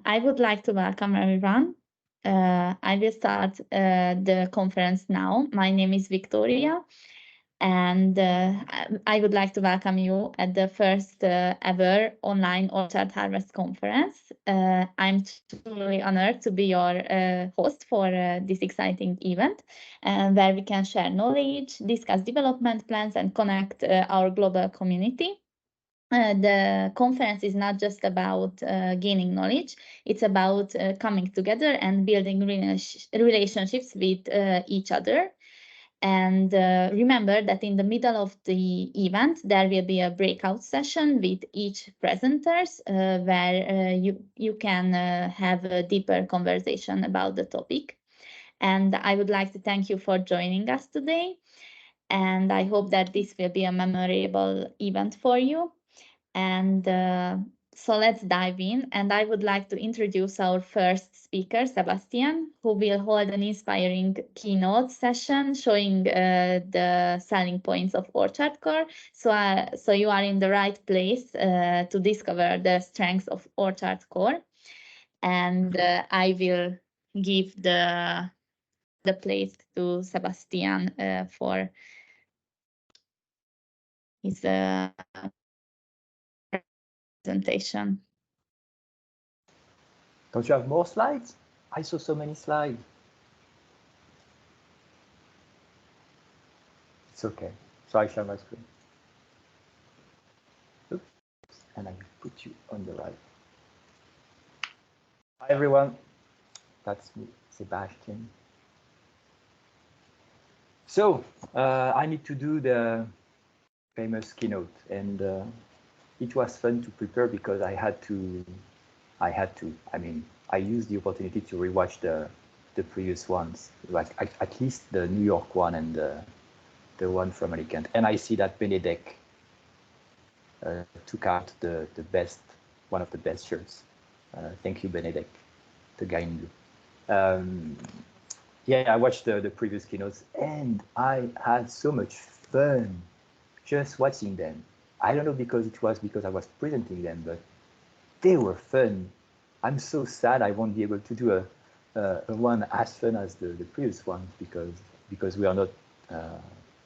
I would like to welcome everyone. I will start the conference now. My name is Victoria, and I would like to welcome you at the first ever online Orchard Harvest conference. I'm truly honored to be your host for this exciting event, where we can share knowledge, discuss development plans, and connect our global community. The conference is not just about gaining knowledge, it's about coming together and building relationships with each other. And remember that in the middle of the event, there will be a breakout session with each presenters where you can have a deeper conversation about the topic. And I would like to thank you for joining us today. And I hope that this will be a memorable event for you. And so let's dive in. And I would like to introduce our first speaker, Sébastien, who will hold an inspiring keynote session showing the selling points of Orchard Core. So you are in the right place to discover the strengths of Orchard Core. And I will give the place to Sébastien for his presentation. Don't you have more slides? I saw so many slides. It's okay. So I share my screen. Oops. And I will put you on the right. Hi everyone. That's me, Sebastian. So I need to do the famous keynote, and it was fun to prepare because I used the opportunity to rewatch the previous ones, like at least the New York one and the one from Alicante. And I see that Benedek took out one of the best shirts. Thank you, Benedek, the guy in blue. Yeah, I watched the previous keynotes and I had so much fun just watching them. I don't know because I was presenting them, but they were fun. I'm so sad I won't be able to do a one as fun as the previous ones because we are not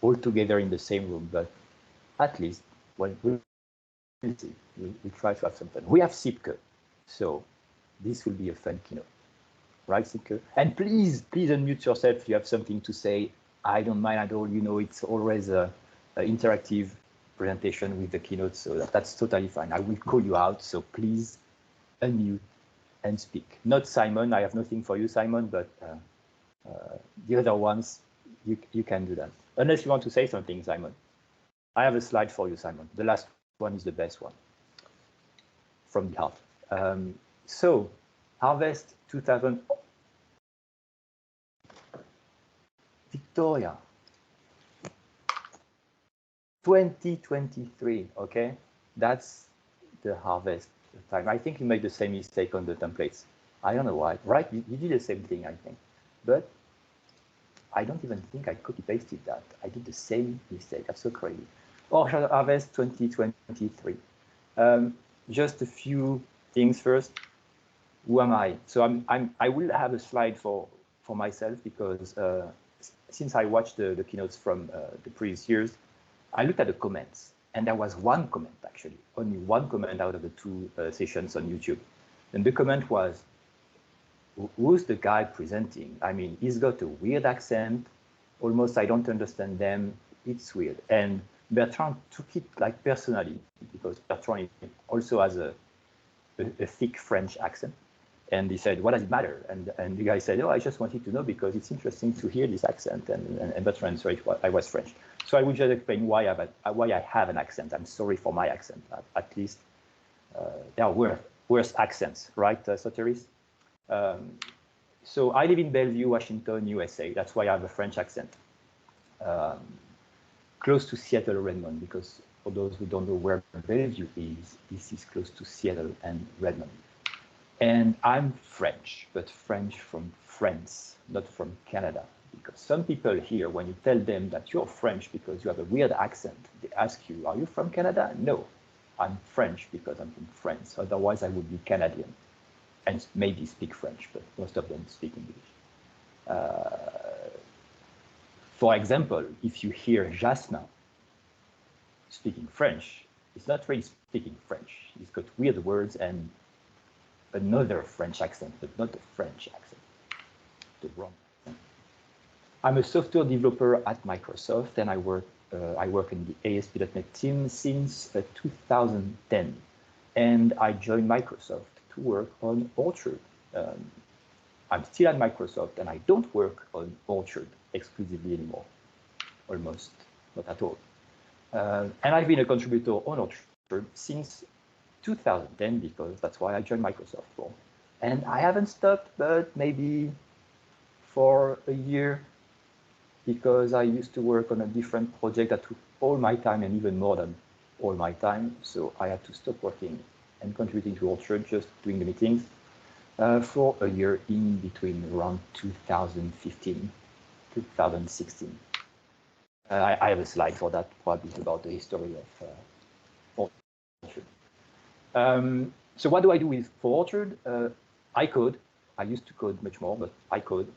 all together in the same room. But at least we'll see. We'll try to have some fun. We have Sipke, so this will be a fun keynote. Right, Sipke? And please unmute yourself if you have something to say. I don't mind at all. You know, it's always an interactive presentation with the keynote, so that's totally fine. I will call you out, so please unmute and speak. Not Simon, I have nothing for you, Simon, but the other ones, you can do that. Unless you want to say something, Simon. I have a slide for you, Simon. The last one is the best one from the heart. So, Harvest 2000. Victoria. 2023, okay? That's the harvest time. I think you made the same mistake on the templates. I don't know why, right? You did the same thing, I think. But I don't even think I copy-pasted that. I did the same mistake. That's so crazy. Orchard Harvest 2023. Just a few things first. Who am I? So I will have a slide for myself because since I watched the keynotes from the previous years, I looked at the comments, and there was one comment, actually, only one comment out of the two sessions on YouTube. And the comment was, who's the guy presenting? I mean, he's got a weird accent. Almost, I don't understand them. It's weird. And Bertrand took it like personally, because Bertrand also has a thick French accent. And he said, what does it matter? And the guy said, oh, I just wanted to know because it's interesting to hear this accent. And Bertrand, sorry, I was French. So I will just explain why I have an accent. I'm sorry for my accent. At least there are worse accents, right, Soteris? So I live in Bellevue, Washington, USA. That's why I have a French accent. Close to Seattle, Redmond, because for those who don't know where Bellevue is, this is close to Seattle and Redmond. And I'm French, but French from France, not from Canada. Because some people here, when you tell them that you're French because you have a weird accent, they ask you, are you from Canada? No, I'm French because I'm from France. Otherwise, I would be Canadian. and maybe speak French, but most of them speak English. For example, if you hear Jasmin speaking French, he's not really speaking French. He's got weird words and another French accent, but not a French accent, the wrong accent. I'm a software developer at Microsoft, and I work in the ASP.NET team since 2010. And I joined Microsoft to work on Orchard. I'm still at Microsoft, and I don't work on Orchard exclusively anymore, almost not at all. And I've been a contributor on Orchard since 2010, because that's why I joined Microsoft for. And I haven't stopped, but maybe for a year, because I used to work on a different project that took all my time and even more than all my time. So I had to stop working and contributing to Orchard, just doing the meetings for a year in between around 2015, 2016. I have a slide for that, probably about the history of Orchard. So what do I do for Orchard? I code. I used to code much more, but I code.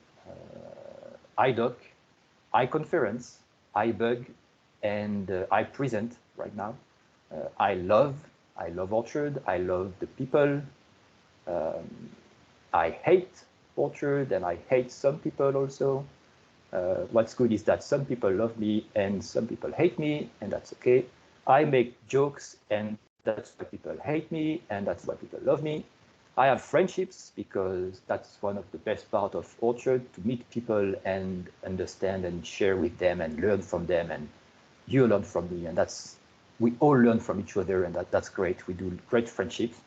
I doc, I conference, I bug, and I present right now. I love Orchard. I love the people. I hate Orchard, and I hate some people also. What's good is that some people love me and some people hate me, and that's okay. I make jokes, and that's why people hate me, and that's why people love me. I have friendships, because that's one of the best parts of Orchard, to meet people and understand and share with them and learn from them, and you learn from me, and we all learn from each other, and that's great. We do great friendships.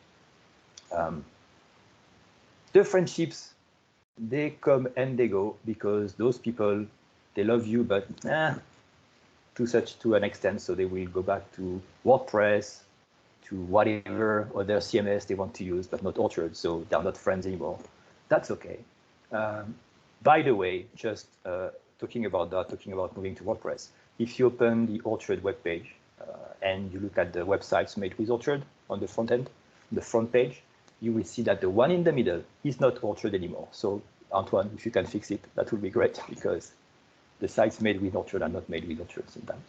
The friendships, they come and they go, because those people, they love you, but to an extent, so they will go back to WordPress, to whatever other CMS they want to use, but not Orchard, so they're not friends anymore. That's okay. By the way, just talking about moving to WordPress, if you open the Orchard webpage and you look at the websites made with Orchard on the front end, the front page, you will see that the one in the middle is not Orchard anymore. So Antoine, if you can fix it, that would be great, because the sites made with Orchard are not made with Orchard sometimes,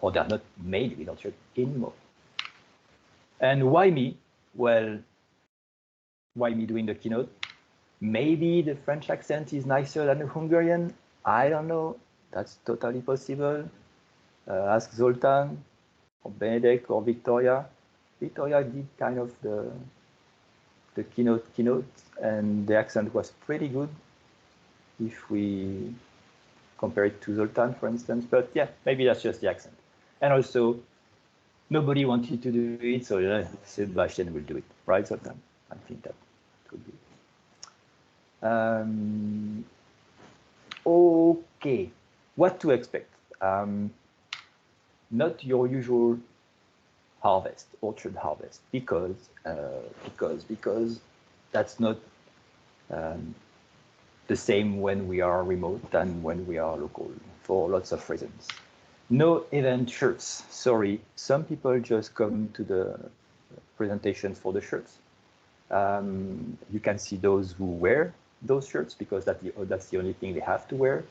or they're not made with Orchard anymore. And why me? Well, why me doing the keynote? Maybe the French accent is nicer than the Hungarian. I don't know. That's totally possible. Ask Zoltan, or Benedek, or Victoria. Victoria did kind of the keynote, and the accent was pretty good if we compare it to Zoltan, for instance. But yeah, maybe that's just the accent. And also, nobody wanted to do it, so Sébastien will do it, right, Zoltan? I think that could be. Okay, what to expect? Not your usual harvest, Orchard harvest, because that's not the same when we are remote than when we are local, for lots of reasons. No event shirts. Sorry, some people just come to the presentation for the shirts. You can see those who wear those shirts, because that's the only thing they have to wear.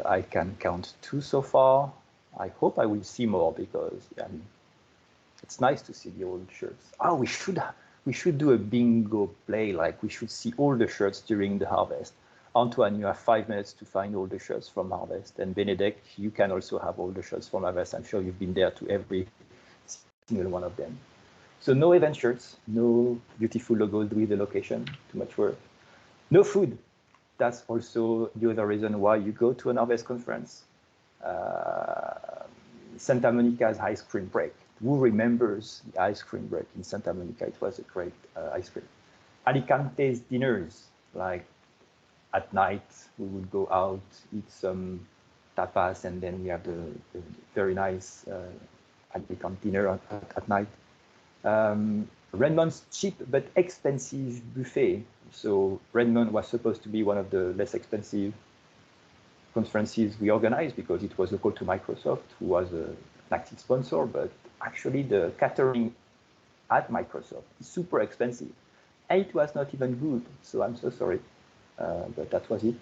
I can count 2 so far. I hope I will see more, because it's nice to see the old shirts. Oh, we should do a bingo play. Like, we should see all the shirts during the harvest. Antoine, you have 5 minutes to find all the shirts from Harvest. And Benedek, you can also have all the shirts from Harvest. I'm sure you've been there to every single one of them. So no event shirts, no beautiful logos with the location, too much work. No food. That's also the other reason why you go to an Harvest conference. Santa Monica's ice cream break. Who remembers the ice cream break in Santa Monica? It was a great ice cream. Alicante's dinners, like, at night, we would go out, eat some tapas, and then we have the very nice Alicante dinner at night. Redmond's cheap but expensive buffet. So Redmond was supposed to be one of the less expensive conferences we organized, because it was local to Microsoft, who was an active sponsor, but actually the catering at Microsoft. It's super expensive. And it was not even good, so I'm so sorry. But that was it.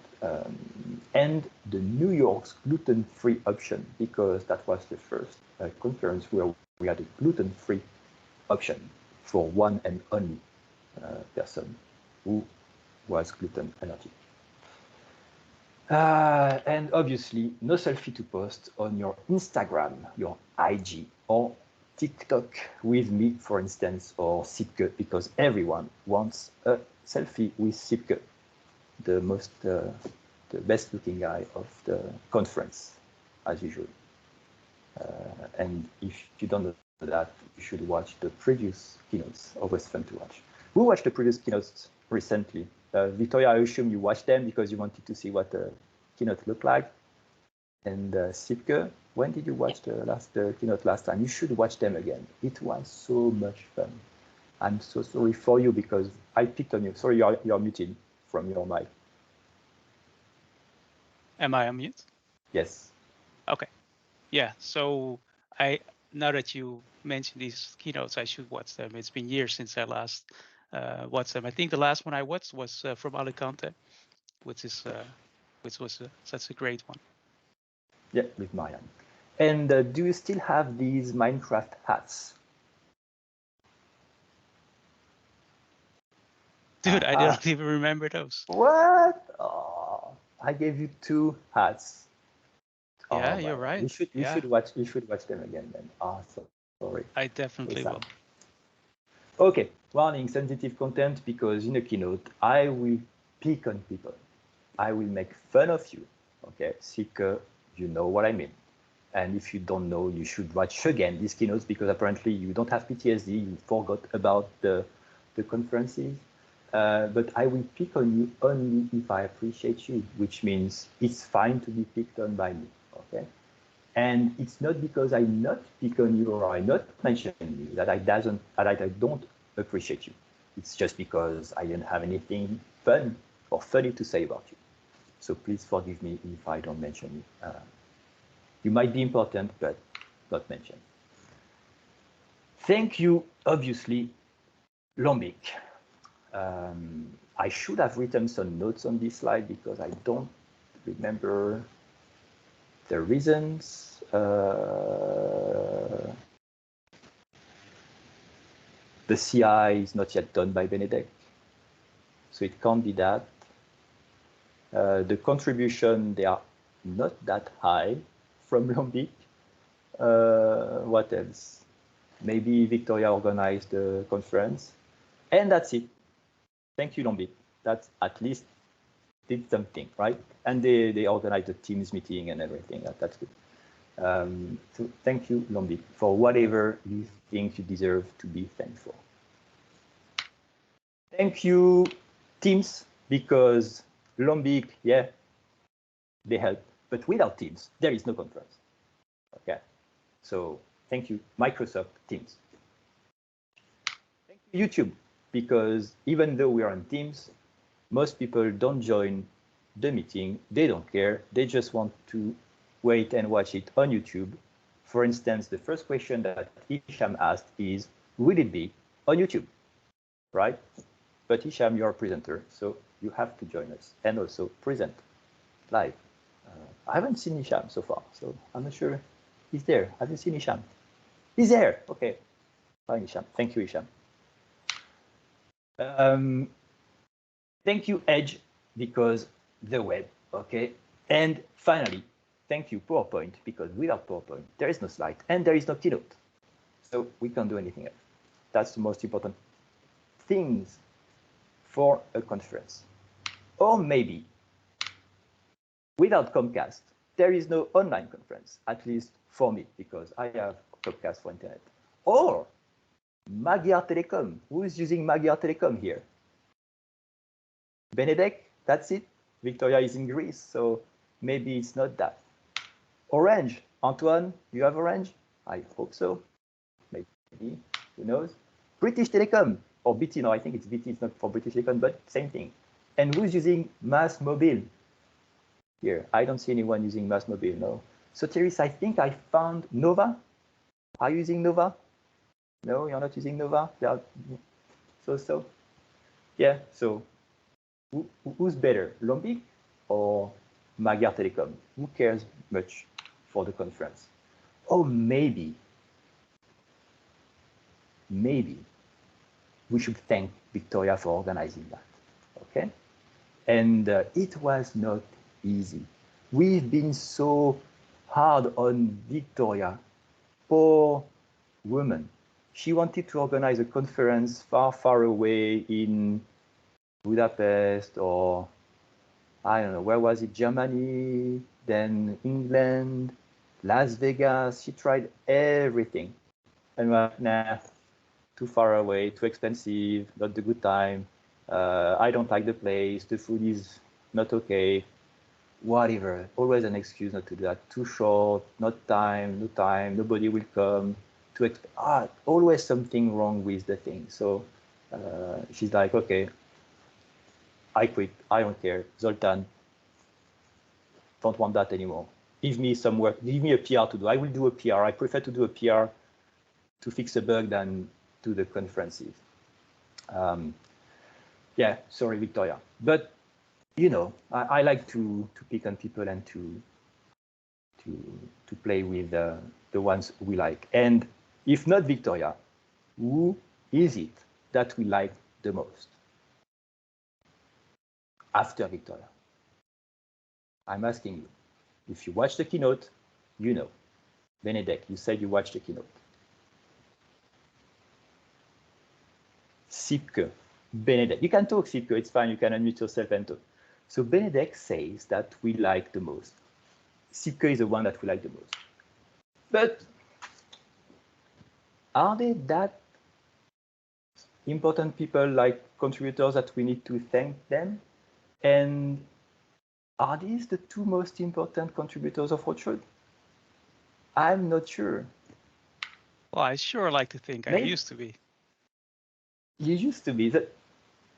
And the New York's gluten-free option, because that was the first conference where we had a gluten-free option for one and only person who was gluten allergic. And obviously, no selfie to post on your Instagram, your IG, or TikTok with me, for instance, or Sipke, because everyone wants a selfie with Sipke, the best looking guy of the conference, as usual. And if you don't know that, you should watch the previous keynotes, always fun to watch. Who watched the previous keynotes recently? Victoria, I assume you watched them because you wanted to see what the keynote looked like. And Sipke, when did you watch the keynote last time? You should watch them again. It was so much fun. I'm so sorry for you because I picked on you. Sorry, you're muted from your mic. Am I on mute? Yes. Okay. Yeah. So now that you mentioned these keynotes, I should watch them. It's been years since I last watched them. I think the last one I watched was from Alicante, which was such a great one. Yeah, with Marianne. And do you still have these Minecraft hats? Dude, I don't even remember those. What? Oh, I gave you 2 hats. Yeah, you're right. You should watch them again then. So sorry. I definitely will. Okay, warning, sensitive content, because in a keynote, I will pick on people. I will make fun of you. Okay, Sipke, you know what I mean. And if you don't know, you should watch again these keynotes, because apparently you don't have PTSD, you forgot about the conferences. But I will pick on you only if I appreciate you, which means it's fine to be picked on by me, okay? And it's not because I not pick on you or I not mention you that I don't appreciate you. It's just because I didn't have anything fun or funny to say about you. So please forgive me if I don't mention you. You might be important, but not mentioned. Thank you, obviously, Lombic. I should have written some notes on this slide because I don't remember the reasons. The CI is not yet done by Benedek, so it can't be that. The contribution, they are not that high from Lombic. What else? Maybe Victoria organized the conference. And that's it. Thank you, Lombic. That at least did something, right? And they organized the Teams meeting and everything. That's good. So thank you, Lombic, for whatever you think you deserve to be thankful. Thank you, Teams, because Lombic, yeah, they help. But without Teams, there is no conference. Okay. So thank you, Microsoft Teams. Thank you, YouTube, because even though we are on Teams, most people don't join the meeting. They don't care. They just want to wait and watch it on YouTube. For instance, the first question that Hisham asked is, will it be on YouTube, right? But Hisham, you're a presenter, so you have to join us and also present live. I haven't seen Hisham so far, so I'm not sure he's there. Have you seen Hisham? He's there. Okay. Fine, Hisham. Thank you, Hisham. Thank you, Edge, because the web. Okay. And finally, thank you, PowerPoint, because without PowerPoint, there is no slide and there is no keynote. So we can't do anything else. That's the most important things for a conference. Or maybe without Comcast, there is no online conference, at least for me, because I have Comcast for internet. Or Magyar Telecom. Who is using Magyar Telecom here? Benedek, that's it. Victoria is in Greece, so maybe it's not that. Orange. Antoine, you have Orange? I hope so. Maybe, who knows? British Telecom, or BT, no, I think it's BT, it's not for British Telecom, but same thing. And who's using Mass Mobile? Here, I don't see anyone using Mass Mobile, no. So Thierry, I think I found Nova. Are you using Nova? No, you're not using Nova? Yeah. So? Yeah, so who's better, Lombic or Magyar Telecom? Who cares much for the conference? Oh, maybe we should thank Victoria for organizing that, okay? And it was not easy. We've been so hard on Victoria, poor woman. She wanted to organize a conference far, far away in Budapest, or I don't know, where was it? Germany, then England, Las Vegas. She tried everything. And nah, too far away, too expensive, not the good time. I don't like the place, the food is not okay, whatever. Always an excuse not to do that. Too short, not time, no time, nobody will come. Always something wrong with the thing. So she's like, okay, I quit. I don't care. Zoltan, don't want that anymore. Give me some work. Give me a PR to do. I will do a PR. I prefer to do a PR to fix a bug than do the conferences. Yeah, sorry, Victoria. But, you know, I like to pick on people and to play with the ones we like. And if not Victoria, who is it that we like the most? After Victoria. I'm asking you. If you watch the keynote, you know. Benedek, you said you watched the keynote. Sipke, Benedek. You can talk, Sipke, it's fine. You can unmute yourself and talk. So Benedek says that we like the most. Sipke is the one that we like the most. But are they that important people, like contributors, that we need to thank them? And are these the two most important contributors of Rothschild? I'm not sure. Well, I sure like to think I used to be. You used to be.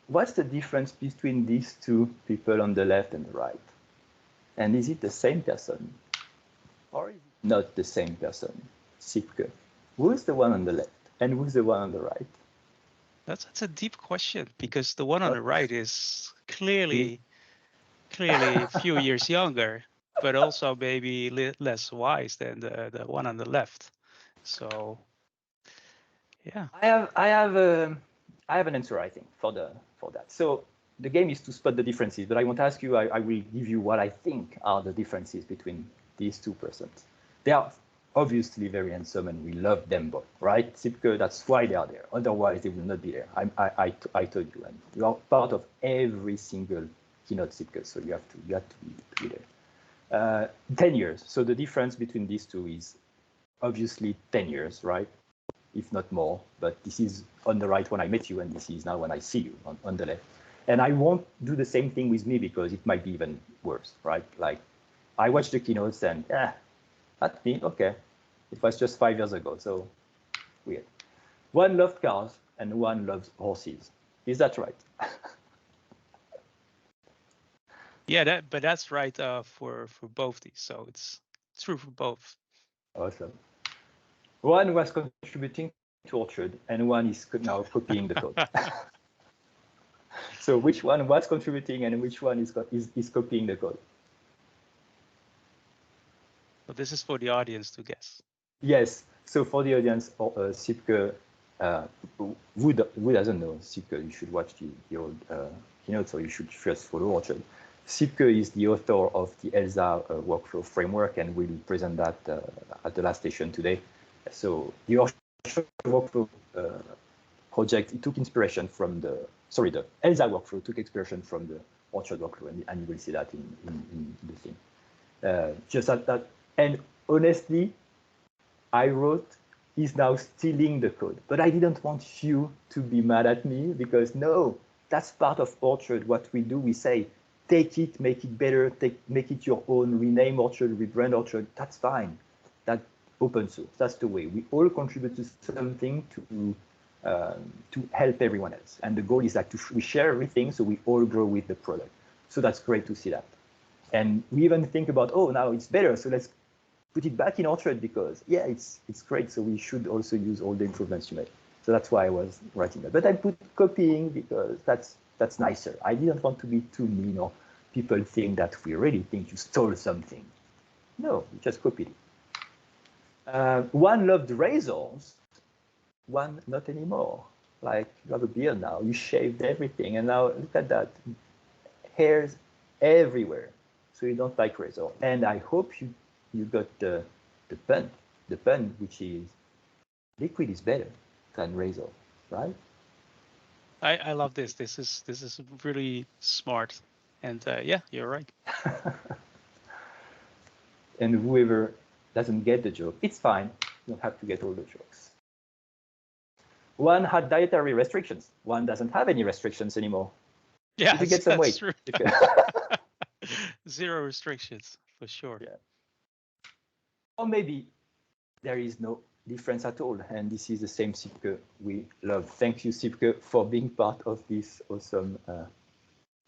What's the difference between these two people on the left and the right? And is it the same person? Or is it not the same person? Sipke. Who's the one on the left and who's the one on the right? That's a deep question, because the one on the right is clearly a few years younger, but also maybe less wise than the one on the left. So, yeah. I have an answer, I think, for that. So the game is to spot the differences, but I won't ask you. I will give you what I think are the differences between these two persons. They are obviously very handsome, and we love them both, right? Sipke, that's why they are there. Otherwise, they will not be there. I told you, and you are part of every single keynote, Sipke, so you have to be there. 10 years. So the difference between these two is obviously 10 years, right? If not more, but this is on the right when I met you, and this is now when I see you on the left. And I won't do the same thing with me, because it might be even worse, right? Like, I watched the keynotes and, that's me, okay. It was just 5 years ago, so weird. One loved cars and one loves horses. Is that right? Yeah, but that's right for both these. So it's true for both. Awesome. One was contributing to Orchard, and one is now copying the code. So which one was contributing and which one is copying the code? But this is for the audience to guess. Yes. So for the audience, Sipke, who doesn't know Sipke, you should watch the old keynote, so you should first follow Orchard. Sipke is the author of the ELSA workflow framework, and we'll present that at the last session today. So the Orchard workflow project, it took inspiration from the ELSA workflow took inspiration from the Orchard workflow, and you will see that in the thing. Just at that, and honestly, I wrote, he's now stealing the code. But I didn't want you to be mad at me, because no, that's part of Orchard. What we do, we say, take it, make it better, make it your own, rename Orchard, rebrand Orchard. That's fine. That's open source. That's the way. We all contribute to something to help everyone else. And the goal is that we share everything, so we all grow with the product. So that's great to see that. And we even think about, oh, now it's better, so let's put it back in Orchard because yeah, it's great. So we should also use all the improvements you made. So that's why I was writing that. But I put copying because that's nicer. I didn't want to be too mean or people think that we really think you stole something. No, you just copied it. One loved razors, one not anymore. Like you have a beard now, you shaved everything, and now look at that, hairs everywhere. So you don't like razor. And I hope you got the pun, which is liquid is better than razor, right? I love this. This is really smart, and yeah, you're right. And whoever doesn't get the joke, it's fine. You don't have to get all the jokes. One had dietary restrictions. One doesn't have any restrictions anymore. Yeah, If you get some weight, true. Zero restrictions for sure. Yeah. Or maybe there is no difference at all, and this is the same Sipke we love. Thank you, Sipke, for being part of this awesome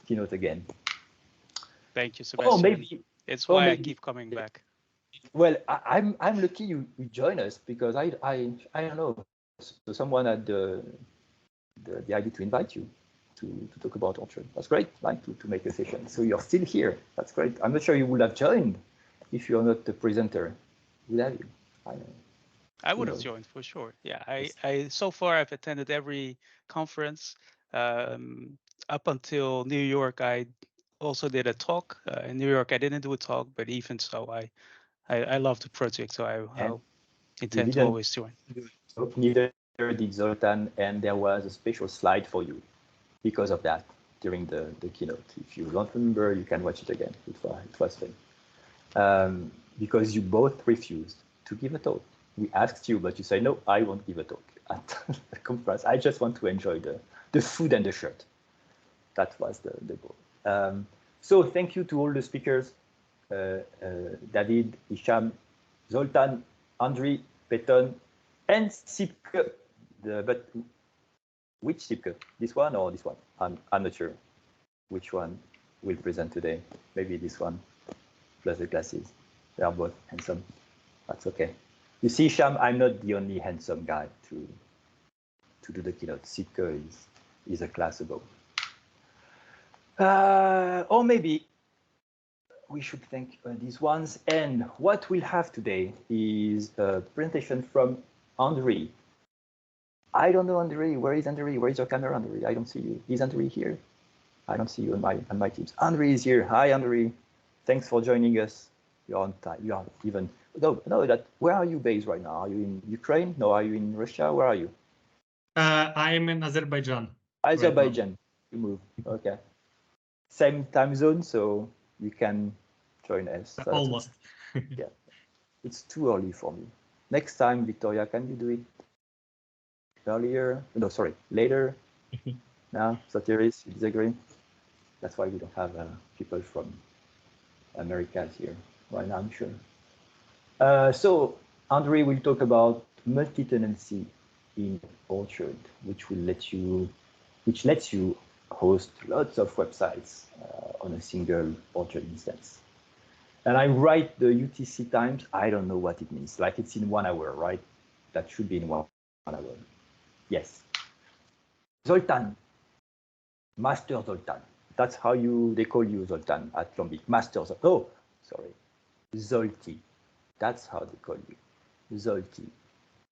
keynote again. Thank you, Sebastian. Or maybe it's why I keep coming back. Well, I'm lucky you join us because I don't know. So someone had the idea to invite you to talk about Orchard. That's great, like to make a session. So you're still here. That's great. I'm not sure you would have joined if you're not the presenter. Would have you? I would have joined for sure. Yeah, I so far I've attended every conference. Up until New York, I also did a talk. In New York, I didn't do a talk, but even so, I love the project, so I intend to always join. Neither did Zoltan, and there was a special slide for you because of that during the keynote. If you don't remember, you can watch it again. It was fun. Because you both refused to give a talk. We asked you, but you said, no, I won't give a talk at the conference. I just want to enjoy the food and the shirt. That was the goal. So thank you to all the speakers, David, Hicham, Zoltan, Andri, Peton, and Sipke. But which Sipke? This one or this one? I'm not sure which one will present today. Maybe this one, plus the glasses. They are both handsome. That's okay. You see, Hicham, I'm not the only handsome guy to do the keynote. Sipke is a class above. Or maybe we should thank these ones. And what we'll have today is a presentation from Andri. I don't know, Andri. Where is Andri? Where is your camera, Andri? I don't see you. Is Andri here? I don't see you on my teams. Andri is here. Hi, Andri. Thanks for joining us. You're on time. You are even. No. Where are you based right now? Are you in Ukraine? No. Are you in Russia? Where are you? I am in Azerbaijan. Azerbaijan. Right, you move. Okay. Same time zone, so you can join us. Almost. Yeah. It's too early for me. Next time, Victoria, can you do it earlier? No, sorry, later. No, Satiris, you disagree? That's why we don't have people from America here right now, I'm sure. So Andri will talk about multi-tenancy in Orchard, which lets you host lots of websites on a single Orchard instance. And I write the UTC times. I don't know what it means. Like it's in 1 hour, right? That should be in 1 hour. Yes. Zoltan, Master Zoltan. That's how they call you, Zoltan, at Lombic. Master Zoltan. Oh, sorry. Zolti. That's how they call you. Zolti,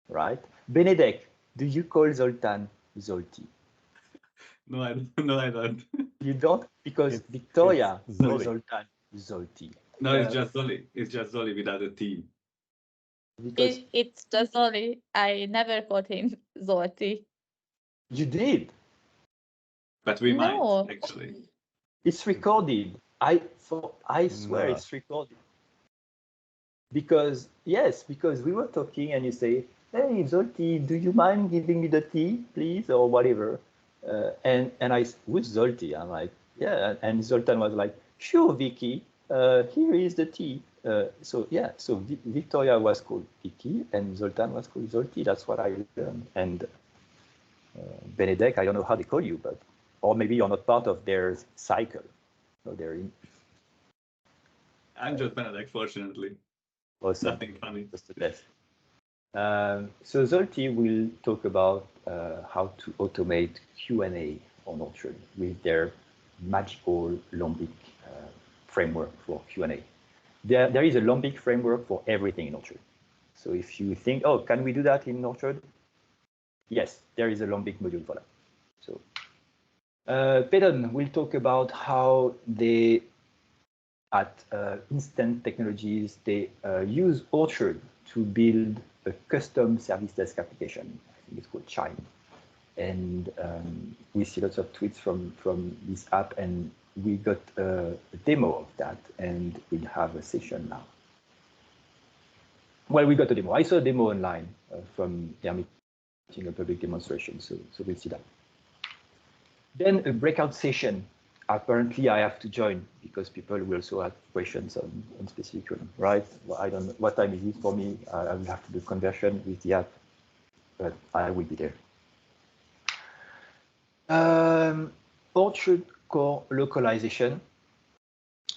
right? Benedek, do you call Zoltan Zolti? No, I don't. No, I don't. You don't? Because Victoria calls Zoltan Zolti. No, it's just Zoli. It's just Zoli without a T. It's just Zoli. I never called him Zolti. You did? But we might, actually. It's recorded. I swear it's recorded. Because we were talking and you say, hey, Zolti, do you mind giving me the tea, please, or whatever? And I, who's Zolti? I'm like, yeah. And Zoltan was like, sure, Vicky, here is the tea. So Victoria was called Vicky and Zoltan was called Zolti. That's what I learned. And Benedek, I don't know how they call you, but or maybe you're not part of their cycle. No, they're in. I'm just Benedek, fortunately. Awesome. Nothing funny. Just the best. So Zolti will talk about how to automate Q&A on Orchard with their magical Lombic framework for Q&A. There is a Lombic framework for everything in Orchard. So if you think, oh, can we do that in Orchard? Yes, there is a Lombic module for that. So Pedon will talk about how they, at Instant Technologies, they use Orchard to build a custom service desk application. I think it's called Chime. And we see lots of tweets from this app, and we got a demo of that, and we'll have a session now. Well, we got a demo. I saw a demo online from their meeting, a public demonstration, so we'll see that. Then a breakout session. Apparently, I have to join because people will also have questions on specific one, right? Well, I don't know what time is it for me. I will have to do conversion with the app, but I will be there. Orchard core localization.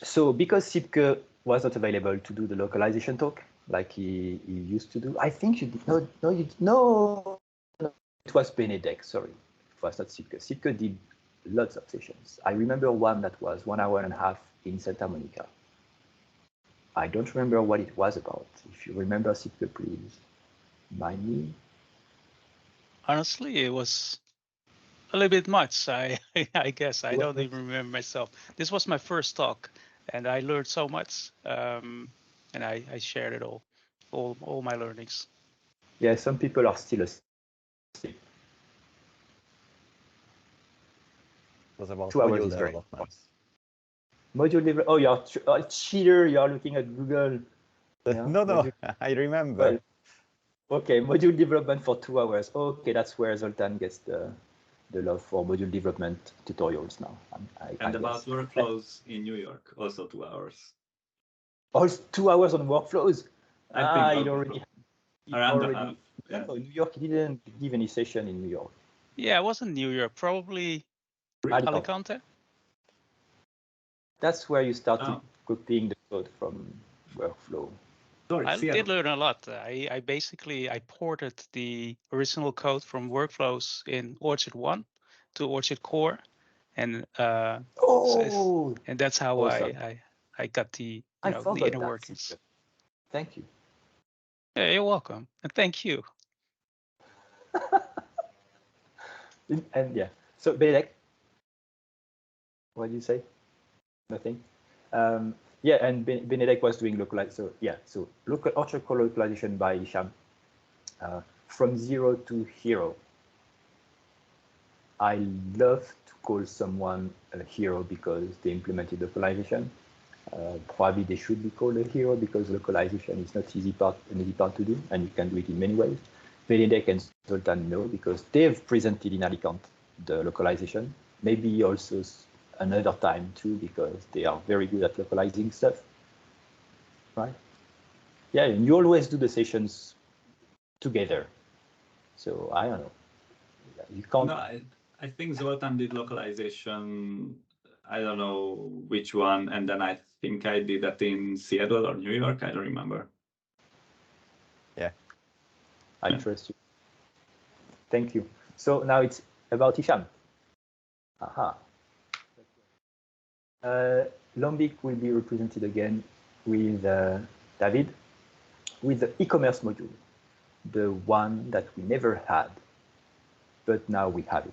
So because Sipke was not available to do the localization talk like he used to do, I think you did no, it was Benedek, sorry. It was not Sipke. Sipke did lots of sessions. I remember one that was 1.5 hours in Santa Monica. I don't remember what it was about. If you remember, Sipke, please remind me. Honestly, it was a little bit much. I guess I don't even remember myself. This was my first talk, and I learned so much. And I shared it all my learnings. Yeah, some people are still asleep. It was about 2 hours module is great. development. Module development. Oh, you're a cheater. You are looking at Google. Yeah, No, I remember. Well, okay, module development for 2 hours. Okay, that's where Zoltan gets the love for module development tutorials now. And about workflows in New York, also 2 hours. Oh, it's 2 hours on workflows. I think it already around the half. Yeah. No, New York, he didn't give any session in New York. Yeah, it wasn't New York, probably Alicante. That's where you started copying the code from workflow. Sorry, I did learn a lot. I basically ported the original code from workflows in Orchard 1 to Orchard Core, and and that's how awesome. I got the the inner workings. Thank you. Yeah, you're welcome, and thank you. And yeah, so Benedek, what did you say? Nothing. Yeah, and Benedek was doing localization. So yeah, so local Orchard core localization by Hicham, from 0 to hero. I love to call someone a hero because they implemented localization. Probably they should be called a hero because localization is not an easy part to do, and you can do it in many ways. Benedek and Zoltan know because they've presented in Alicante the localization. Maybe also another time too because they are very good at localizing stuff, right? Yeah, and you always do the sessions together. So I don't know. You can't. No, I think Zoltan did localization. I don't know which one, and then I think I did that in Seattle or New York. I don't remember. Yeah, I trust you. Thank you. So now it's about Hicham. Aha. Lombic will be represented again with David, with the e-commerce module, the one that we never had, but now we have it.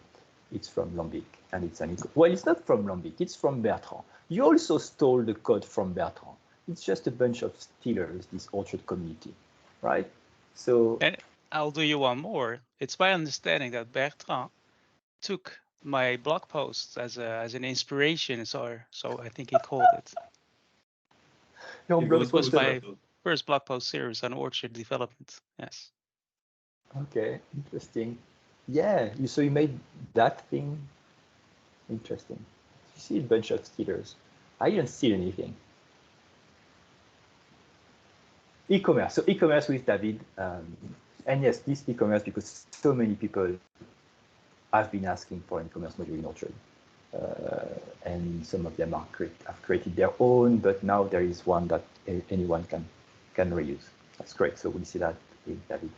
It's from Lombic, and it's an well, it's not from Lombic, it's from Bertrand. You also stole the code from Bertrand. It's just a bunch of stealers, this Orchard community, right? So, and I'll do you one more. It's my understanding that Bertrand took my blog post as an inspiration, so I think he called it. It was my first blog post series on Orchard development. Yes. Okay, interesting. Yeah, so you made that thing interesting. You see a bunch of stealers. I didn't steal anything. E-commerce. So e-commerce with David. And yes, this e-commerce because so many people have been asking for an e-commerce module in Orchard. And some of them have created their own, but now there is one that anyone can can reuse. That's great. So we'll see that with David.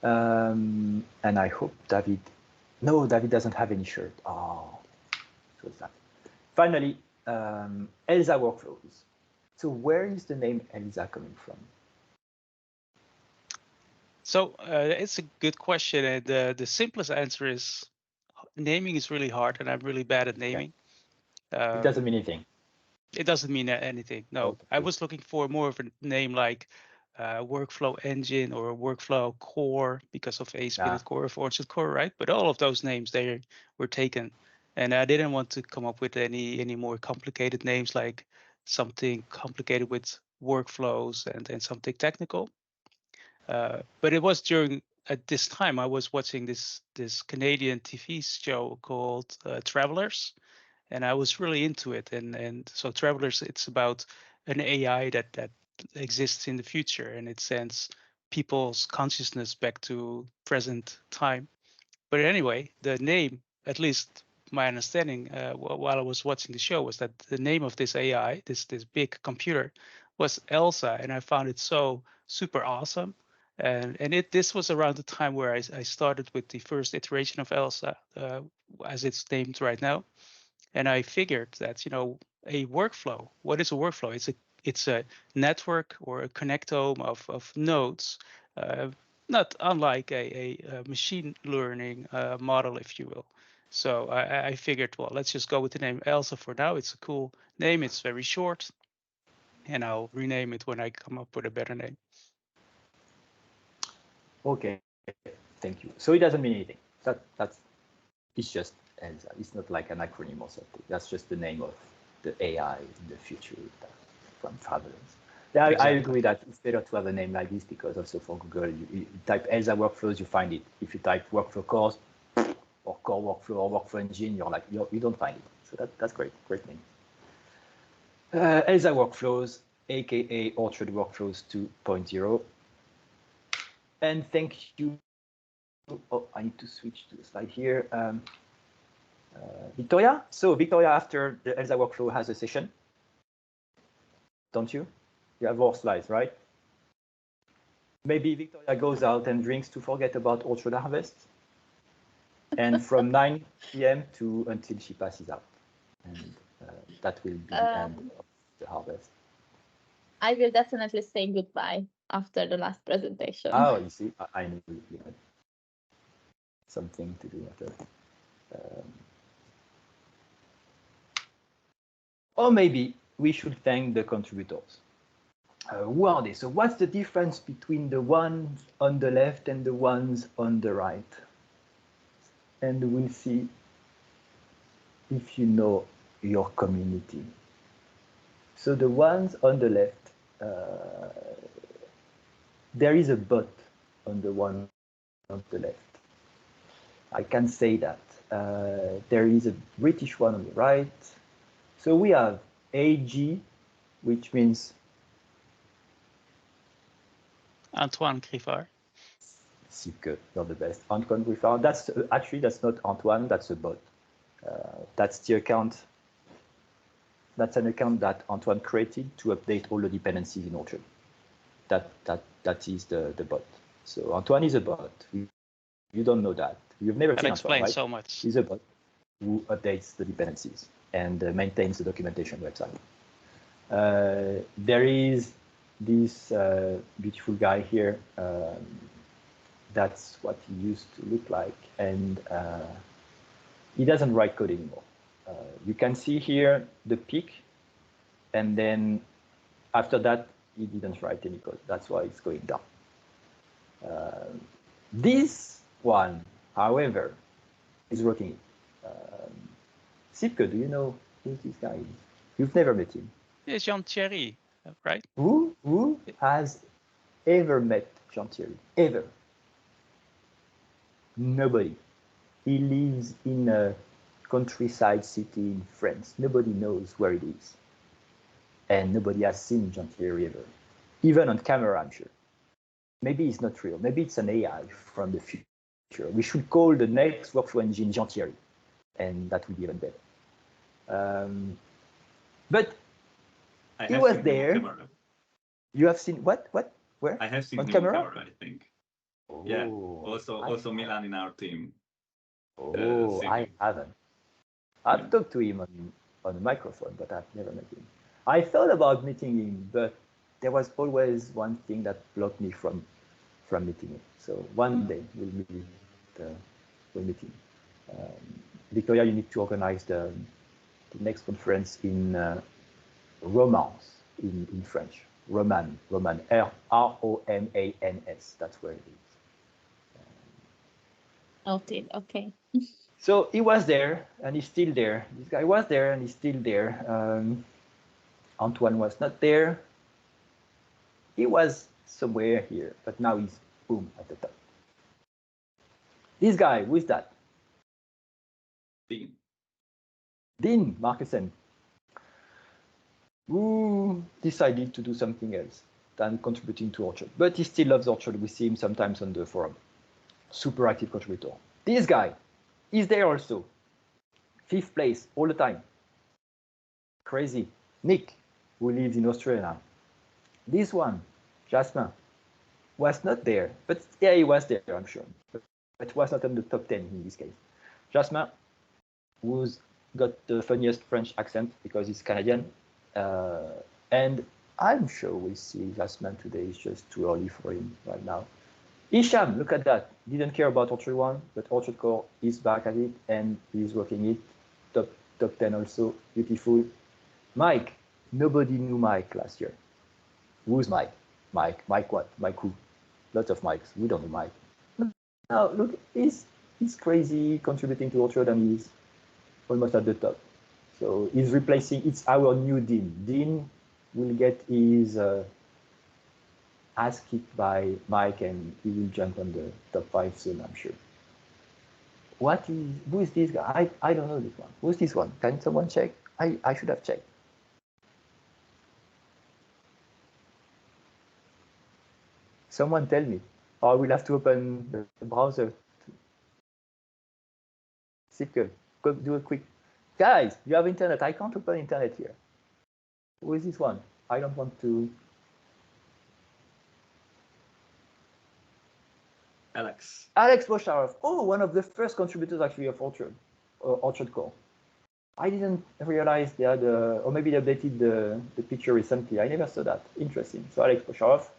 And I hope David, no, David doesn't have any shirt. Oh, so sad. Finally, ELSA workflows. So where is the name ELSA coming from? So it's a good question, and the simplest answer is naming is really hard, and I'm really bad at naming. It doesn't mean anything. It doesn't mean anything. No, Okay. I was looking for more of a name like workflow engine or workflow core because of ASP.NET Core or Orchard Core, right? But all of those names, they were taken, and I didn't want to come up with any more complicated names like something complicated with workflows and something technical. But it was during at this time I was watching this Canadian TV show called Travelers, and I was really into it. And so Travelers, it's about an AI that exists in the future, and it sends people's consciousness back to present time. But anyway, the name, at least my understanding while I was watching the show, was that the name of this AI, this big computer, was ELSA, and I found it so super awesome. And this was around the time where I started with the first iteration of ELSA, as it's named right now. And I figured that, a workflow, what is a workflow? It's a network or a connectome of nodes, not unlike a machine learning model, if you will. So I figured, well, let's just go with the name ELSA for now. It's a cool name. It's very short, and I'll rename it when I come up with a better name. Okay, thank you. So it doesn't mean anything. It's just ELSA. It's not like an acronym or something. That's just the name of the AI in the future from Travelers. Yeah, exactly. I agree that it's better to have a name like this because also for Google, you type ELSA workflows, you find it. If you type workflow cores or core workflow or workflow engine, you don't find it. So that's great name. ELSA workflows, aka Orchard Workflows 2.0. And thank you. Oh, I need to switch to the slide here. Victoria. So Victoria, after the ELSA workflow, has a session, don't you? You have more slides, right? Maybe Victoria goes out and drinks to forget about Orchard Harvest. And from 9 p.m. to until she passes out. And that will be the end of the harvest. I will definitely say goodbye after the last presentation. Oh, you see, I knew you had something to do after. Or maybe we should thank the contributors. Who are they? So what's the difference between the ones on the left and the ones on the right? And we'll see if you know your community. So the ones on the left, there is a bot on the one on the left. I can say that. There is a British one on the right. So we have AG, which means Antoine Griffard. Sipke, you're the best. Antoine Griffard. That's not Antoine. That's a bot. That's the account. That's an account that Antoine created to update all the dependencies in Orchard. That is the bot. So Antoine is a bot. You don't know that. You've never seen Antoine, right? So much. He's a bot who updates the dependencies and maintains the documentation website. There is this beautiful guy here. That's what he used to look like, and he doesn't write code anymore. You can see here the peak, and then after that, he didn't write any code. That's why it's going down. This one, however, is working. Sipke, do you know who this guy is? You've never met him. It's Jean-Thierry, right? Who has ever met Jean-Thierry? Ever? Nobody. He lives in a countryside city in France. Nobody knows where it is. And nobody has seen Jean-Thierry ever. Even on camera, I'm sure. Maybe it's not real. Maybe it's an AI from the future. We should call the next workflow engine Jean-Thierry. And that would be even better. But he was there. You have seen what? Where? I have seen On him camera? on camera, I think. Oh, Yeah. Also Milan in our team. Oh, I singing. haven't. I've talked to him on a microphone, but I've never met him. I thought about meeting him, but there was always one thing that blocked me from meeting him. So one day we'll meet him. Victoria, you need to organize the next conference in Romance in French. Romans, R-O-M-A-N-S. That's where it is. Noted. Okay. So he was there, and he's still there. This guy was there, and he's still there. Antoine was not there. He was somewhere here, but now he's boom at the top. This guy, who is that? Dean Markussen, who decided to do something else than contributing to Orchard. But he still loves Orchard. We see him sometimes on the forum. Super active contributor. This guy is there also. 5th place all the time. Crazy. Nick, who lives in Australia now. This one, Jasmin, was not there. But yeah, he was there, I'm sure. But was not in the top 10 in this case. Jasmin, who's got the funniest French accent because he's Canadian. And I'm sure we'll see Jasmin today. It's just too early for him right now. Isham, look at that. Didn't care about Orchard 1, but Orchard Core is back at it and he's working it. Top 10 also. Beautiful. Mike. Nobody knew Mike last year. Who's Mike? Mike what? Mike who? Lots of Mikes. We don't know Mike. Now look, he's crazy contributing to Orchard and he's almost at the top. So he's replacing, it's our new Dean. Dean will get his ass kicked by Mike and he will jump on the top 5 soon, I'm sure. Who is this guy? I don't know this one. Who's this one? Can someone check? I should have checked. Someone tell me. Or I will have to open the browser. Sipkel, go do a quick. Guys, you have internet. I can't open internet here. Who is this one? I don't want to. Alex Bosharov. Oh, one of the first contributors actually of Orchard Core. I didn't realize they had, or maybe they updated the picture recently. I never saw that. Interesting. So Alex Bosharov.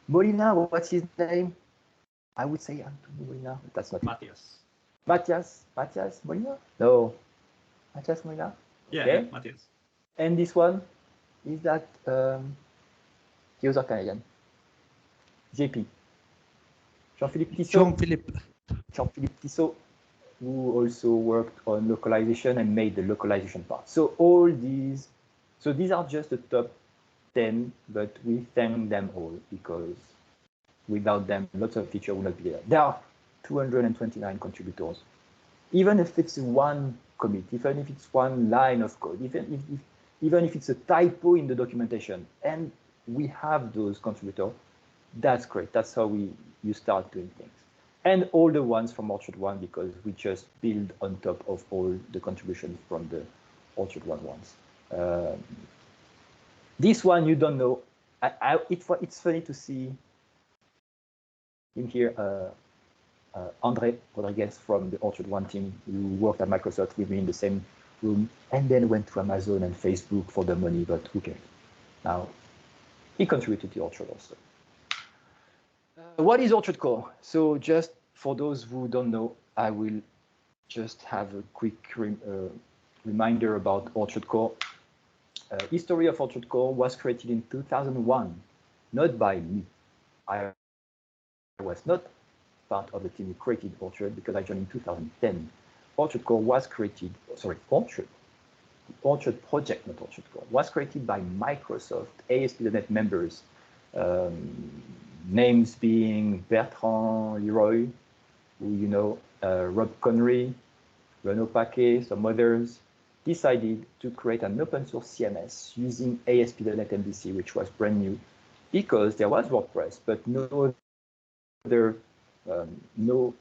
Molina, what's his name? I would say Antonio Molina, but that's not Matthias. Matthias Molina? No. Matthias Molina? Yeah, okay. Yeah, Matthias. And this one, is that the other Canadian? JP. Jean-Philippe Tissot. Jean-Philippe Tissot, who also worked on localization and made the localization part. So all these, these are just the top 10, but we thank them all because without them, lots of features would not be there. There are 229 contributors. Even if it's one commit, even if it's one line of code, even if it's a typo in the documentation, and we have those contributors, that's great. That's how you start doing things. And all the ones from Orchard 1, because we just build on top of all the contributions from the Orchard 1 ones. This one you don't know. It's funny to see in here Andre Rodriguez from the Orchard 1 team, who worked at Microsoft with me in the same room, and then went to Amazon and Facebook for the money, but who cares? Now, he contributed to Orchard also. What is Orchard Core? So just for those who don't know, I will just have a quick reminder about Orchard Core. History of Orchard Core was created in 2001, not by me. I was not part of the team who created Orchard because I joined in 2010. Orchard Core was created, Orchard project, not Orchard Core, was created by Microsoft ASP.NET members, names being Bertrand Leroy, who you know, Rob Connery, Renaud Paquet, some others, decided to create an open source CMS using ASP.NET MVC, which was brand new, because there was WordPress, but no other, no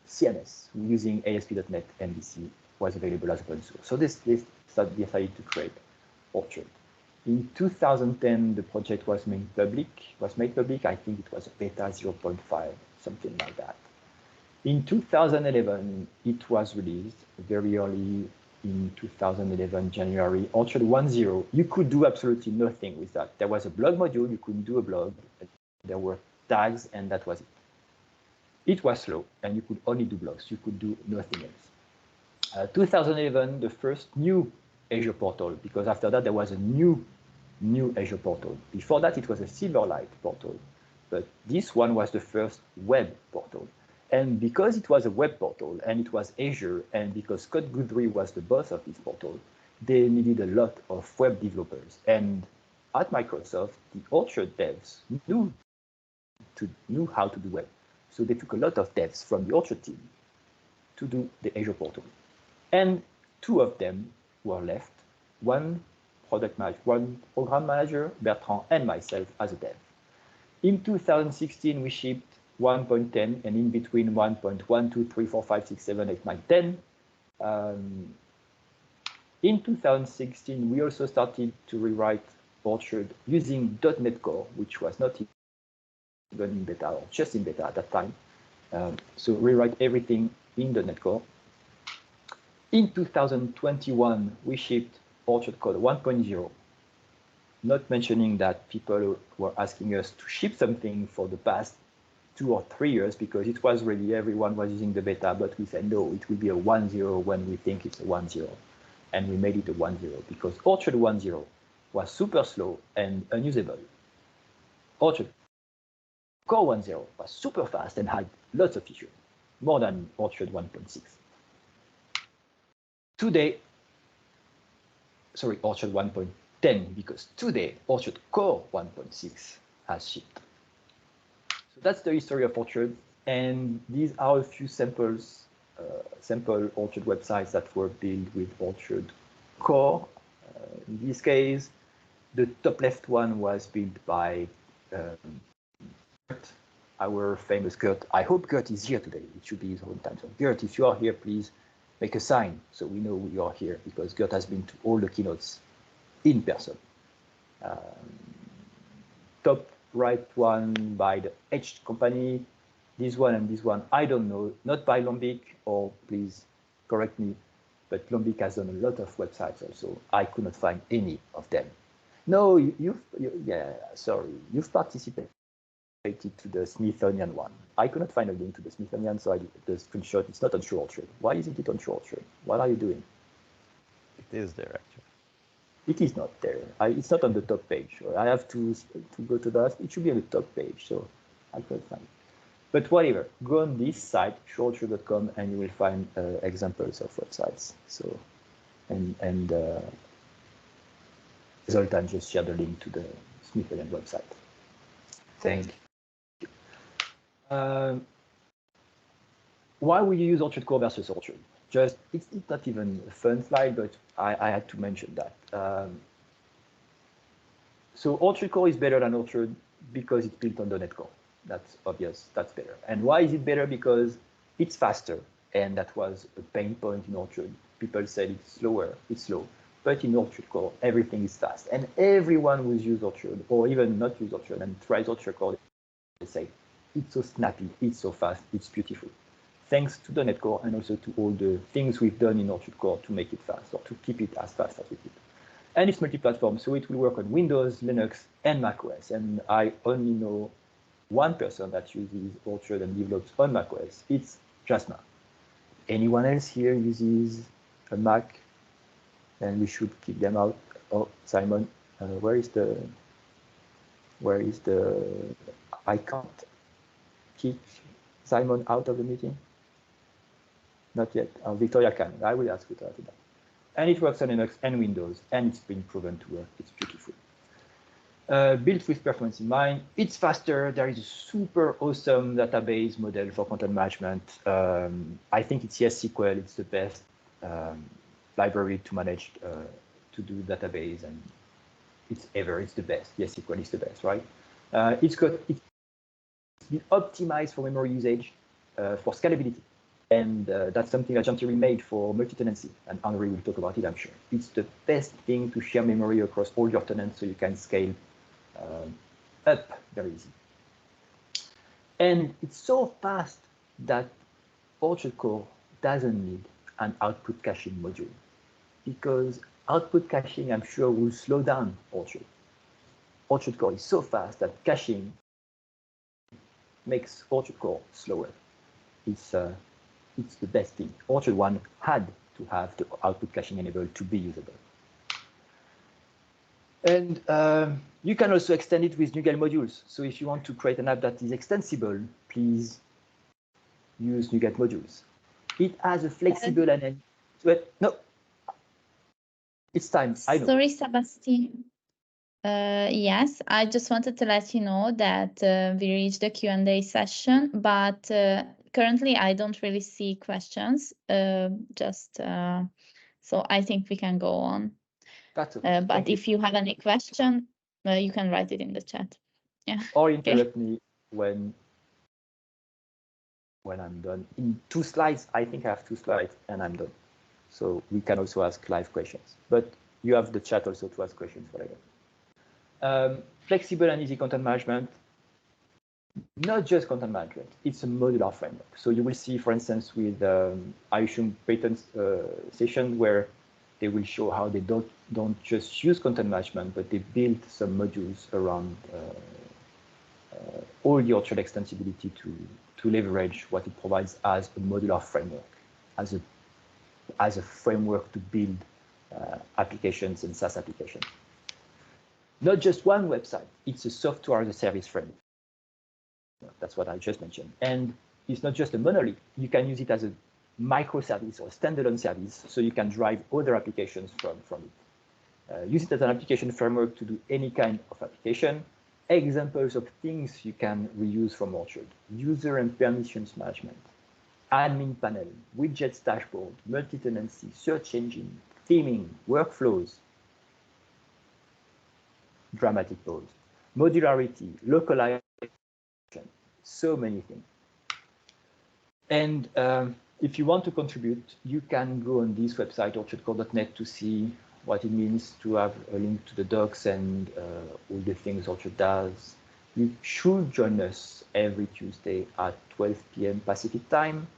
CMS using ASP.NET MVC was available as open source. So this decided to create Orchard. In 2010, the project was made public. I think it was a beta 0.5, something like that. In 2011, it was released very early in 2011, January, Orchard 1.0. You could do absolutely nothing with that. There was a blog module, you couldn't do a blog. There were tags, and that was it. It was slow, and you could only do blogs. You could do nothing else. 2011, the first new Azure portal, because after that, there was a new Azure portal. Before that, it was a Silverlight portal, but this one was the first web portal. And because it was a web portal, and it was Azure, and because Scott Guthrie was the boss of this portal, they needed a lot of web developers. And at Microsoft, the Orchard devs knew how to do web. So they took a lot of devs from the Orchard team to do the Azure portal. And two of them were left, one program manager, Bertrand, and myself as a dev. In 2016, we shipped 1.10, and in between 1.1, 2, 3, 4, 5, 6, 7, 8, 9, 10. In 2016, we also started to rewrite Orchard using .NET Core, which was not even in beta, or just in beta at that time. So rewrite everything in .NET Core. In 2021, we shipped Orchard Code 1.0, not mentioning that people were asking us to ship something for the past 2 or 3 years, because it was really, everyone was using the beta, but we said, no, it will be a 1.0 when we think it's a 1.0. And we made it a 1.0 because Orchard 1.0 was super slow and unusable. Orchard Core 1.0 was super fast and had lots of features, more than Orchard 1.6. Today, sorry, Orchard 1.10, because today Orchard Core 1.6 has shipped. So that's the history of Orchard, and these are a few samples, sample Orchard websites that were built with Orchard Core. In this case, the top left one was built by Gert, our famous Gert. I hope Gert is here today. It should be his own time. So Gert, if you are here, please make a sign so we know you are here, because Gert has been to all the keynotes in person. Top right one by the H company. This one and this one, I don't know, not by Lombic, or please correct me, but Lombic has done a lot of websites also. I could not find any of them. No, yeah, sorry, you've participated to the Smithsonian one. I could not find a link to the Smithsonian, so the screenshot, it's not on True Orchard. Why isn't it on True Orchard? What are you doing? It is there, actually. It is not there. It's not on the top page. I have to go to that. It should be on the top page, so I couldn't find it. But whatever, go on this site, trueorchard.com, and you will find examples of websites. So, and Zoltan just shared the link to the Smithsonian website. Thank you. Why would you use Orchard Core versus Orchard? Just, it's not even a fun slide, but I had to mention that. So Orchard Core is better than Orchard because it's built on .NET Core. That's obvious, that's better. And why is it better? Because it's faster, and that was a pain point in Orchard. People said it's slower, it's slow. But in Orchard Core, everything is fast. And everyone who's used Orchard, or even not used Orchard and tries Orchard Core, they say, it's so snappy, it's so fast, it's beautiful. Thanks to .NET Core and also to all the things we've done in Orchard Core to make it fast, or to keep it as fast as we could. And it's multi-platform, so it will work on Windows, Linux, and macOS. And I only know one person that uses Orchard and develops on macOS. It's Jasma. Anyone else here uses a Mac? And we should kick them out. Oh, Simon, where is the? I can't kick Simon out of the meeting. Not yet. Victoria can. I will ask Victoria to that. And it works on Linux and Windows, and it's been proven to work. It's beautiful. Built with performance in mind. It's faster. There is a super awesome database model for content management. I think it's SQL. It's the best library to manage to do database, and it's the best. SQL is the best, right? It's been optimized for memory usage, for scalability, And that's something that Jean-Thierry made for multi-tenancy, and Henri will talk about it, I'm sure. It's the best thing to share memory across all your tenants so you can scale up very easy. And it's so fast that Orchard Core doesn't need an output caching module, because output caching, I'm sure, will slow down Orchard. Orchard Core is so fast that caching makes Orchard Core slower. It's the best thing. Orchard 1 had to have the output caching enabled to be usable. And you can also extend it with NuGet modules. So if you want to create an app that is extensible, please use NuGet modules. It has a flexible and no, it's time. I know. Sorry, Sébastien. Yes, I just wanted to let you know that we reached the Q&A session, but currently I don't really see questions. So I think we can go on. That's okay. But if you have any question, you can write it in the chat. Yeah. Or interrupt me when I'm done. In 2 slides, I think I have 2 slides and I'm done. So we can also ask live questions, but you have the chat also to ask questions, whatever. Flexible and easy content management, not just content management, it's a modular framework. So you will see, for instance, with Aishum Payton's session where they will show how they don't just use content management, but they build some modules around all the Orchard extensibility to leverage what it provides as a modular framework, as a framework to build applications and SaaS applications. Not just one website, it's a software as a service framework. That's what I just mentioned. And it's not just a monolith. You can use it as a microservice or standalone service, so you can drive other applications from it. Use it as an application framework to do any kind of application. Examples of things you can reuse from Orchard: user and permissions management, admin panel, widgets dashboard, multi-tenancy, search engine, theming, workflows, dramatic pause, modularity, localization, so many things. And if you want to contribute, you can go on this website, orchardcore.net, to see what it means to have a link to the docs and all the things Orchard does. You should join us every Tuesday at 12 p.m. Pacific time,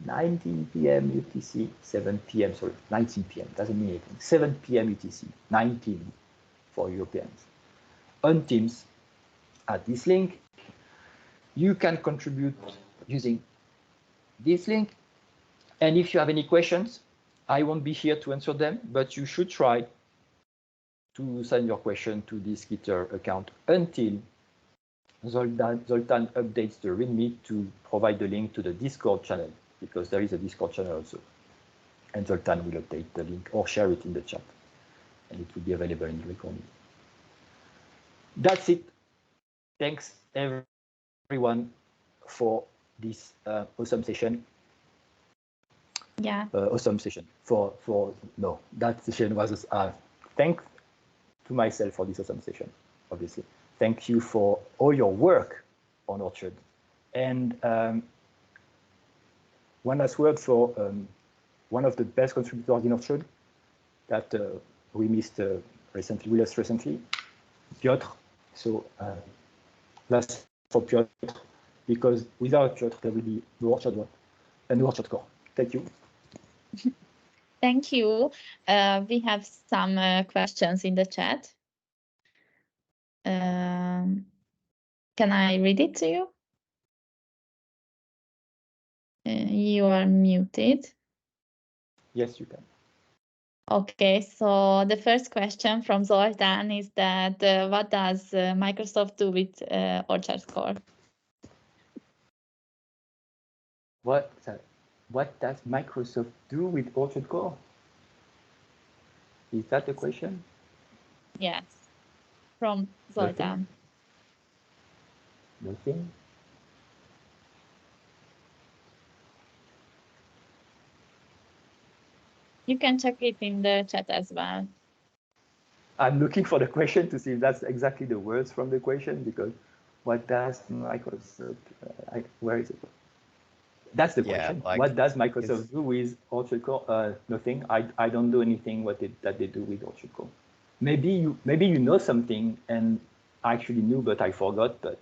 19 p.m. UTC, 7 p.m. sorry, 19 p.m. doesn't mean anything. 7 p.m. UTC, 19 for Europeans. On Teams, at this link, you can contribute using this link. And if you have any questions, I won't be here to answer them, but you should try to send your question to this Gitter account until Zoltan updates the README to provide the link to the Discord channel, because there is a Discord channel also. And Zoltan will update the link or share it in the chat, and it will be available in the recording. That's it. Thanks everyone for this awesome session. Yeah. Awesome session. No, that session was thanks to myself for this awesome session, obviously. Thank you for all your work on Orchard. And one last word for one of the best contributors in Orchard that we missed recently, we lost recently, Piotr. So last for Piotr, because without Piotr, there will be no Orchard 1 and no Orchard Core. Thank you. Thank you. We have some questions in the chat. Can I read it to you? You are muted. Yes, you can. Okay, so the first question from Zoltan is that what does Microsoft do with Orchard Core? What does Microsoft do with Orchard Core? Is that the question? Yes, from Zoltan. Nothing? You can check it in the chat as well. I'm looking for the question to see if that's exactly the words from the question, because what does Microsoft, where is it? That's the Yeah, question. like, What does Microsoft it's- do with Orchard Core? Nothing. I don't do anything that they do with Orchard Core. Maybe you know something and I actually knew, but I forgot. But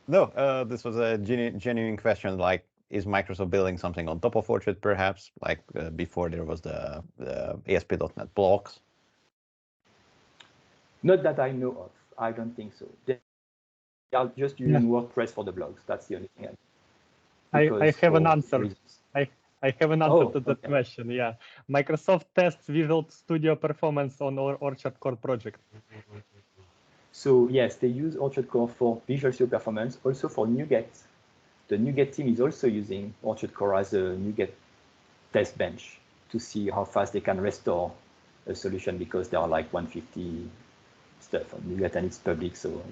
No, this was a genuine question. Like, is Microsoft building something on top of Orchard, perhaps? Like before there was the ASP.NET blocks. not that I know of. I don't think so. They are just using WordPress for the blogs. That's the only thing. I have an answer. Reasons. I have an answer to that Okay. question. Yeah, Microsoft tests Visual Studio performance on Orchard Core project. So yes, they use Orchard Core for Visual Studio performance, also for NuGet. The NuGet team is also using Orchard Core as a NuGet test bench to see how fast they can restore a solution, because there are like 150 stuff on NuGet and it's public. So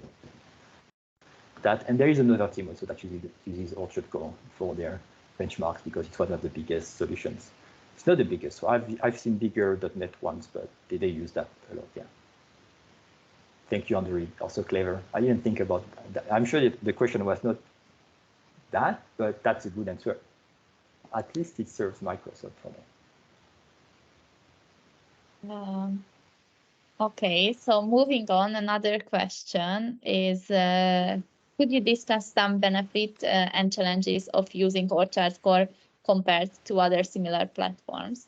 that, and there is another team also that uses Orchard Core for their benchmarks, because it's one of the biggest solutions. It's not the biggest. So I've seen bigger .NET ones, but they use that a lot. Yeah. Thank you, Andrew. Also clever. I didn't think about that. I'm sure the question was not that, but that's a good answer. At least it serves Microsoft for that. Okay, so moving on, another question is, could you discuss some benefits and challenges of using Orchard Core compared to other similar platforms?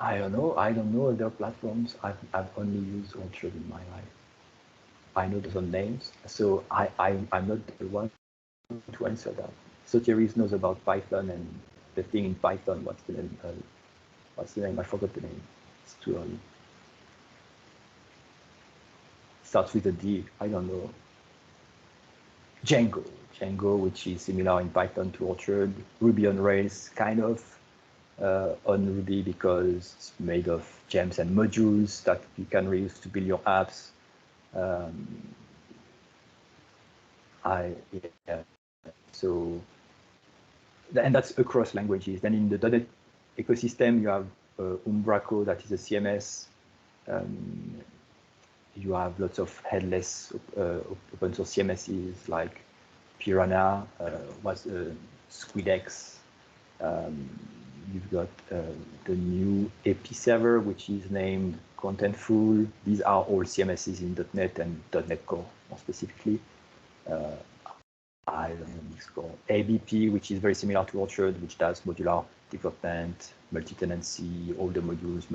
I don't know. I don't know other platforms. I've only used Orchard in my life. I know some names, so I'm not the one to answer that. Sotiris knows about Python and the thing in Python. What's the name? I forgot the name. It's too early. Starts with a D. I don't know. Django, which is similar in Python to Orchard. Ruby on Rails, kind of. On Ruby, because it's made of gems and modules that you can reuse to build your apps. So, and that's across languages. Then in the .NET ecosystem, you have Umbraco, that is a CMS. You have lots of headless open source CMSs like Piranha, Squidex. You've got the new AP server, which is named Contentful. These are all CMSs in .NET and .NET Core, more specifically. I don't know it's called ABP, which is very similar to Orchard, which does modular development, multi-tenancy, all the modules,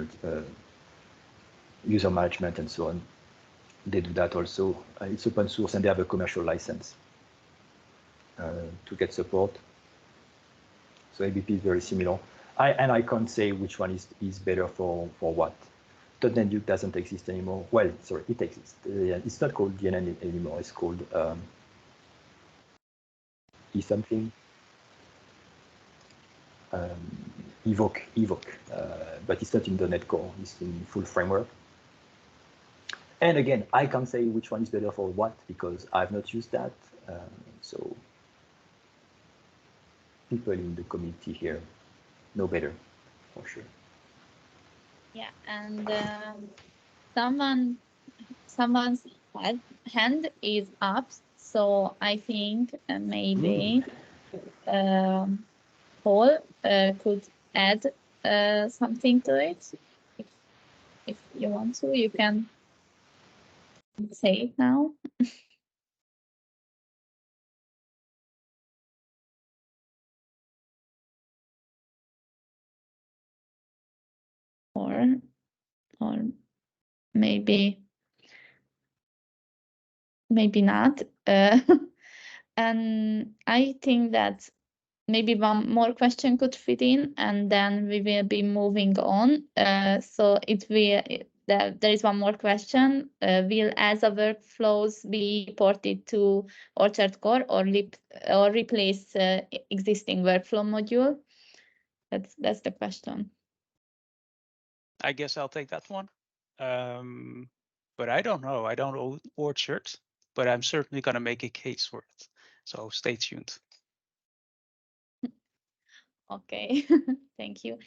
user management, and so on. They do that also. It's open source, and they have a commercial license to get support. So ABP is very similar. I can't say which one is better for what. .NET Duke doesn't exist anymore. Well, sorry, it exists. It's not called DNN anymore. It's called something. Evoke, but it's not in the .NET Core. It's in full framework. And again, I can't say which one is better for what, because I've not used that. So people in the community here know better, for sure. Yeah, and someone's hand is up, so I think maybe Paul could add something to it. If you want to, you can say it now. Or maybe not. And I think that maybe one more question could fit in, and then we will be moving on. So there is one more question. Will ASA workflows be ported to Orchard Core or replace existing workflow module? That's the question. I guess I'll take that one. But I don't know. I don't know Orchard, but I'm certainly going to make a case for it. So stay tuned. Okay, thank you.